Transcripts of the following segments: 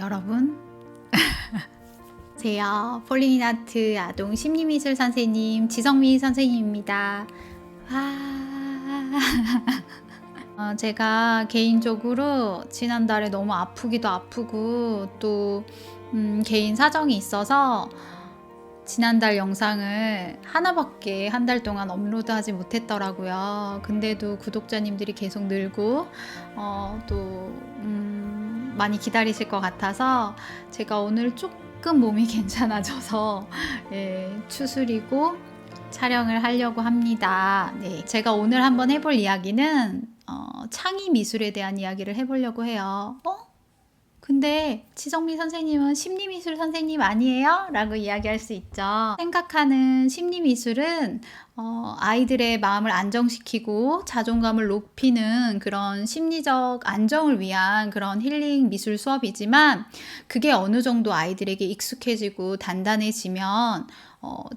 여러분 안녕하세요. 폴리나트 아동 심리미술 선생님 지성미 선생님입니다. 제가 개인적으로 지난달에 너무 아프기도 아프고 또 개인 사정이 있어서 지난달 영상을 하나밖에 한 달 동안 업로드하지 못했더라고요. 근데도 구독자님들이 계속 늘고 또 많이 기다리실 것 같아서 제가 오늘 조금 몸이 괜찮아져서 추스리고 촬영을 하려고 합니다. 네, 제가 오늘 한번 해볼 이야기는 창의 미술에 대한 이야기를 해보려고 해요. 근데 지성미 선생님은 심리미술 선생님 아니에요? 라고 이야기할 수 있죠. 생각하는 심리미술은 아이들의 마음을 안정시키고 자존감을 높이는 그런 심리적 안정을 위한 그런 힐링 미술 수업이지만 그게 어느 정도 아이들에게 익숙해지고 단단해지면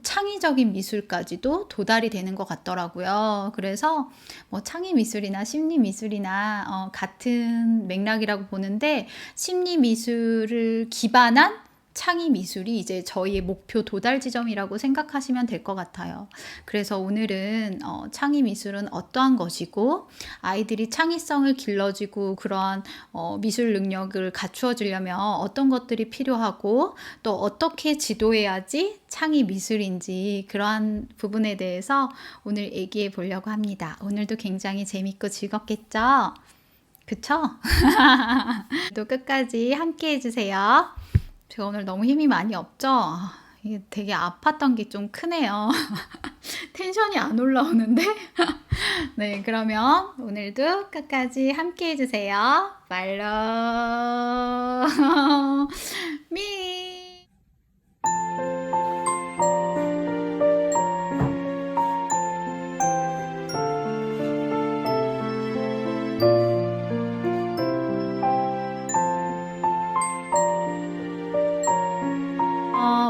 창의적인 미술까지도 도달이 되는 것 같더라고요. 그래서 뭐 창의 미술이나 심리 미술이나 같은 맥락이라고 보는데 심리 미술을 기반한 창의 미술이 이제 저희의 목표 도달 지점이라고 생각하시면 될 것 같아요. 그래서 오늘은 창의 미술은 어떠한 것이고 아이들이 창의성을 길러주고 그러한 미술 능력을 갖추어 주려면 어떤 것들이 필요하고 또 어떻게 지도해야지 창의 미술인지 그러한 부분에 대해서 오늘 얘기해 보려고 합니다. 오늘도 굉장히 재밌고 즐겁겠죠? 그쵸? 또 끝까지 함께 해주세요. 제가 오늘 너무 힘이 많이 없죠? 이게 되게 아팠던 게 좀 크네요. 텐션이 안 올라오는데? 네, 그러면 오늘도 끝까지 함께 해주세요. 말로 미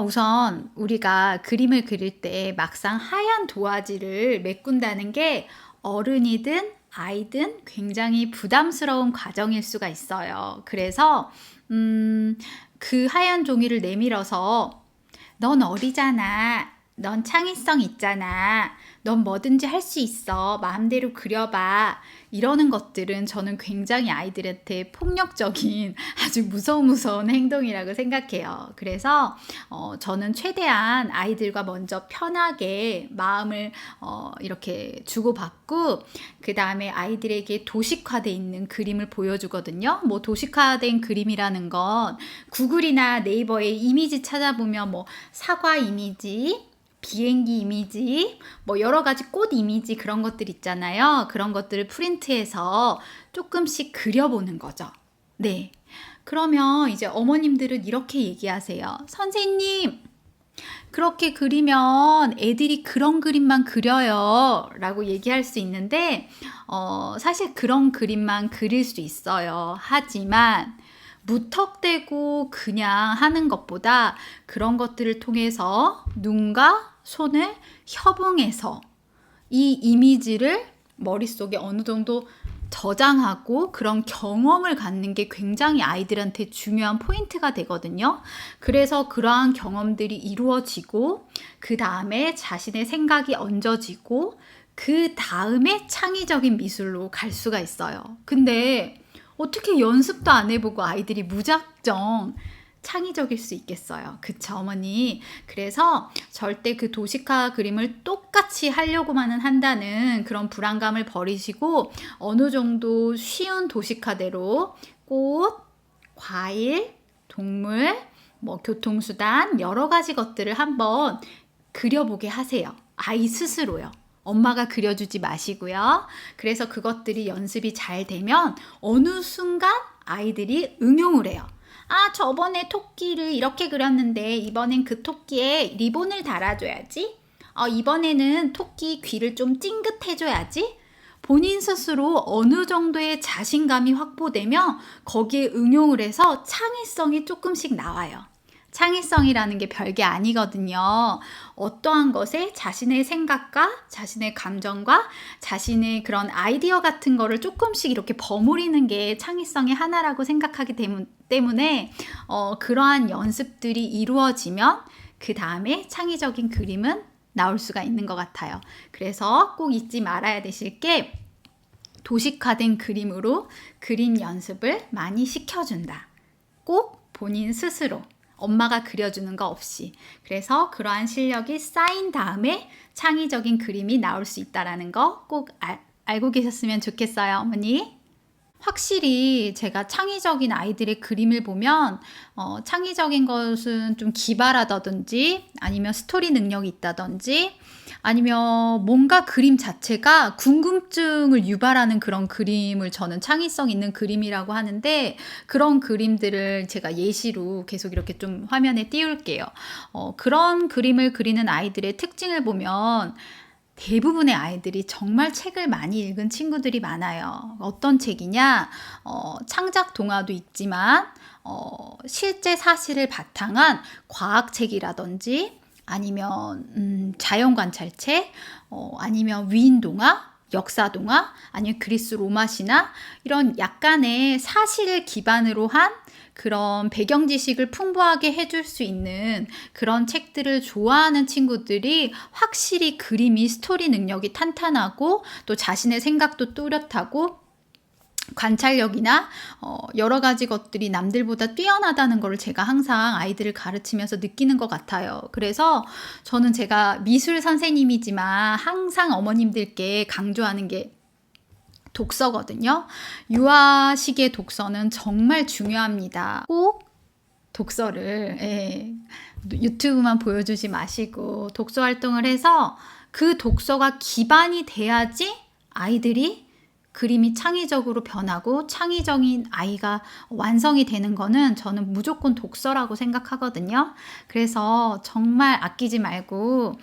우선 우리가 그림을 그릴 때 막상 하얀 도화지를 메꾼다는 게 어른이든 아이든 굉장히 부담스러운 과정일 수가 있어요. 그래서 그 하얀 종이를 내밀어서 넌 어리잖아. 넌 창의성 있잖아. 넌 뭐든지 할 수 있어. 마음대로 그려봐. 이러는 것들은 저는 굉장히 아이들한테 폭력적인 아주 무서운 행동이라고 생각해요. 그래서 저는 최대한 아이들과 먼저 편하게 마음을 이렇게 주고받고 그 다음에 아이들에게 도식화되어 있는 그림을 보여주거든요. 뭐 도식화된 그림이라는 건 구글이나 네이버에 이미지 찾아보면 뭐 사과 이미지, 비행기 이미지, 뭐 여러 가지 꽃 이미지 그런 것들 있잖아요. 그런 것들을 프린트해서 조금씩 그려보는 거죠. 네. 그러면 이제 어머님들은 이렇게 얘기하세요. 선생님, 그렇게 그리면 애들이 그런 그림만 그려요. 라고 얘기할 수 있는데, 사실 그런 그림만 그릴 수 있어요. 하지만, 무턱대고 그냥 하는 것보다 그런 것들을 통해서 눈과 손을 협응해서 이 이미지를 머릿속에 어느 정도 저장하고 그런 경험을 갖는 게 굉장히 아이들한테 중요한 포인트가 되거든요. 그래서 그러한 경험들이 이루어지고 그 다음에 자신의 생각이 얹어지고 그 다음에 창의적인 미술로 갈 수가 있어요. 근데 어떻게 연습도 안 해보고 아이들이 무작정 창의적일 수 있겠어요. 그쵸, 어머니? 그래서 절대 그 도식화 그림을 똑같이 하려고만 한다는 그런 불안감을 버리시고 어느 정도 쉬운 도식화대로 꽃, 과일, 동물, 뭐 교통수단 여러 가지 것들을 한번 그려보게 하세요. 아이 스스로요. 엄마가 그려주지 마시고요. 그래서 그것들이 연습이 잘 되면 어느 순간 아이들이 응용을 해요. 아, 저번에 토끼를 이렇게 그렸는데 이번엔 그 토끼에 리본을 달아줘야지. 이번에는 토끼 귀를 좀 찡긋해줘야지. 본인 스스로 어느 정도의 자신감이 확보되면 거기에 응용을 해서 창의성이 조금씩 나와요. 창의성이라는 게 별게 아니거든요. 어떠한 것에 자신의 생각과 자신의 감정과 자신의 그런 아이디어 같은 거를 조금씩 이렇게 버무리는 게 창의성의 하나라고 생각하기 때문에 그러한 연습들이 이루어지면 그 다음에 창의적인 그림은 나올 수가 있는 것 같아요. 그래서 꼭 잊지 말아야 되실 게 도식화된 그림으로 그림 연습을 많이 시켜준다. 꼭 본인 스스로 엄마가 그려주는 거 없이. 그래서 그러한 실력이 쌓인 다음에 창의적인 그림이 나올 수 있다는 거 꼭 알고 계셨으면 좋겠어요, 어머니. 확실히 제가 창의적인 아이들의 그림을 보면 창의적인 것은 좀 기발하다든지 아니면 스토리 능력이 있다든지 아니면 뭔가 그림 자체가 궁금증을 유발하는 그런 그림을 저는 창의성 있는 그림이라고 하는데, 그런 그림들을 제가 예시로 계속 이렇게 좀 화면에 띄울게요. 그런 그림을 그리는 아이들의 특징을 보면 대부분의 아이들이 정말 책을 많이 읽은 친구들이 많아요. 어떤 책이냐? 창작 동화도 있지만 실제 사실을 바탕한 과학책이라든지 아니면 자연관찰책, 아니면 위인동화, 역사동화, 아니면 그리스 로마 신화, 이런 약간의 사실을 기반으로 한 그런 배경 지식을 풍부하게 해줄 수 있는 그런 책들을 좋아하는 친구들이 확실히 그림이 스토리 능력이 탄탄하고 또 자신의 생각도 뚜렷하고 관찰력이나 여러 가지 것들이 남들보다 뛰어나다는 걸 제가 항상 아이들을 가르치면서 느끼는 것 같아요. 그래서 저는 제가 미술 선생님이지만 항상 어머님들께 강조하는 게 독서거든요. 유아 시기의 독서는 정말 중요합니다. 꼭 독서를 유튜브만 보여주지 마시고 독서 활동을 해서 그 독서가 기반이 돼야지 아이들이 그림이 창의적으로 변하고 창의적인 아이가 완성이 되는 거는 저는 무조건 독서라고 생각하거든요. 그래서 정말 아끼지 말고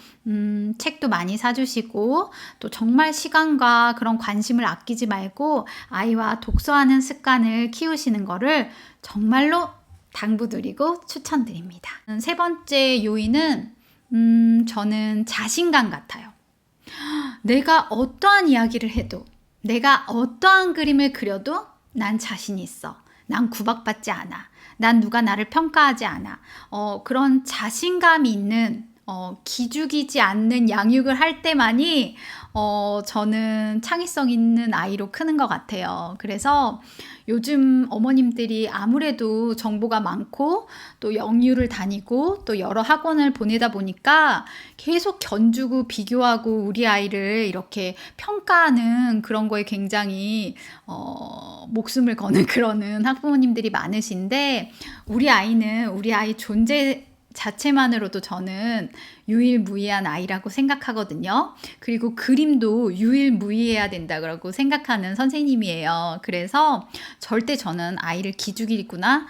책도 많이 사주시고 또 정말 시간과 그런 관심을 아끼지 말고 아이와 독서하는 습관을 키우시는 거를 정말로 당부드리고 추천드립니다. 세 번째 요인은 저는 자신감 같아요. 내가 어떠한 이야기를 해도 내가 어떠한 그림을 그려도 난 자신 있어. 난 구박받지 않아. 난 누가 나를 평가하지 않아. 그런 자신감이 있는 기죽이지 않는 양육을 할 때만이 저는 창의성 있는 아이로 크는 것 같아요. 그래서 요즘 어머님들이 아무래도 정보가 많고 또 영유를 다니고 또 여러 학원을 보내다 보니까 계속 견주고 비교하고 우리 아이를 이렇게 평가하는 그런 거에 굉장히 목숨을 거는 그러는 학부모님들이 많으신데, 우리 아이는 우리 아이 존재 자체만으로도 저는 유일무이한 아이라고 생각하거든요. 그리고 그림도 유일무이해야 된다고 생각하는 선생님이에요. 그래서 절대 저는 아이를 기죽이거나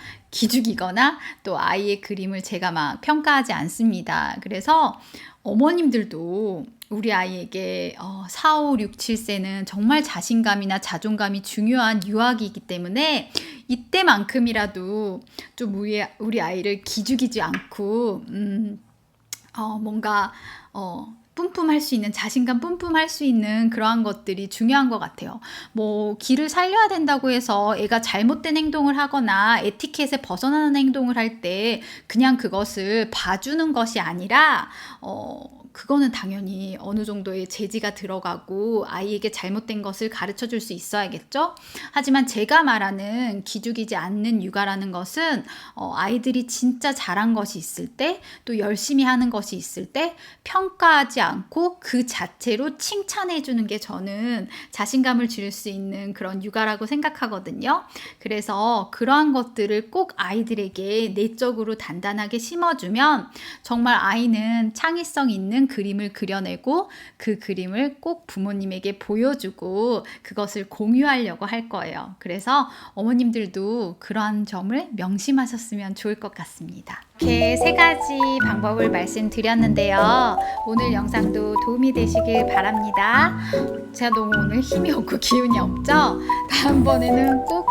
또 아이의 그림을 제가 막 평가하지 않습니다. 그래서 어머님들도 우리 아이에게 4, 5, 6, 7세는 정말 자신감이나 자존감이 중요한 유아기이기 때문에 이때만큼이라도 좀 우리 아이를 기죽이지 않고 뭔가 뿜뿜할 수 있는, 자신감 뿜뿜할 수 있는 그러한 것들이 중요한 것 같아요. 뭐 길을 살려야 된다고 해서 애가 잘못된 행동을 하거나 에티켓에 벗어나는 행동을 할 때 그냥 그것을 봐주는 것이 아니라 그거는 당연히 어느 정도의 제지가 들어가고 아이에게 잘못된 것을 가르쳐 줄 수 있어야겠죠. 하지만 제가 말하는 기죽이지 않는 육아라는 것은 아이들이 진짜 잘한 것이 있을 때, 또 열심히 하는 것이 있을 때 평가하지 않고 그 자체로 칭찬해 주는 게 저는 자신감을 줄 수 있는 그런 육아라고 생각하거든요. 그래서 그러한 것들을 꼭 아이들에게 내적으로 단단하게 심어주면 정말 아이는 창의성 있는 그림을 그려내고 그 그림을 꼭 부모님에게 보여주고 그것을 공유하려고 할 거예요. 그래서 어머님들도 그러한 점을 명심하셨으면 좋을 것 같습니다. 이렇게 세 가지 방법을 말씀드렸는데요. 오늘 영상도 도움이 되시길 바랍니다. 제가 너무 오늘 힘이 없고 기운이 없죠? 다음번에는 꼭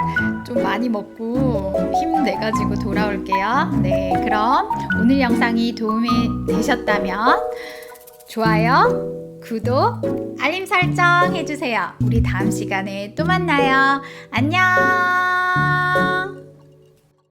좀 많이 먹고 힘내가지고 돌아올게요. 네, 그럼 오늘 영상이 도움이 되셨다면 좋아요, 구독, 알림 설정 해주세요. 우리 다음 시간에 또 만나요. 안녕!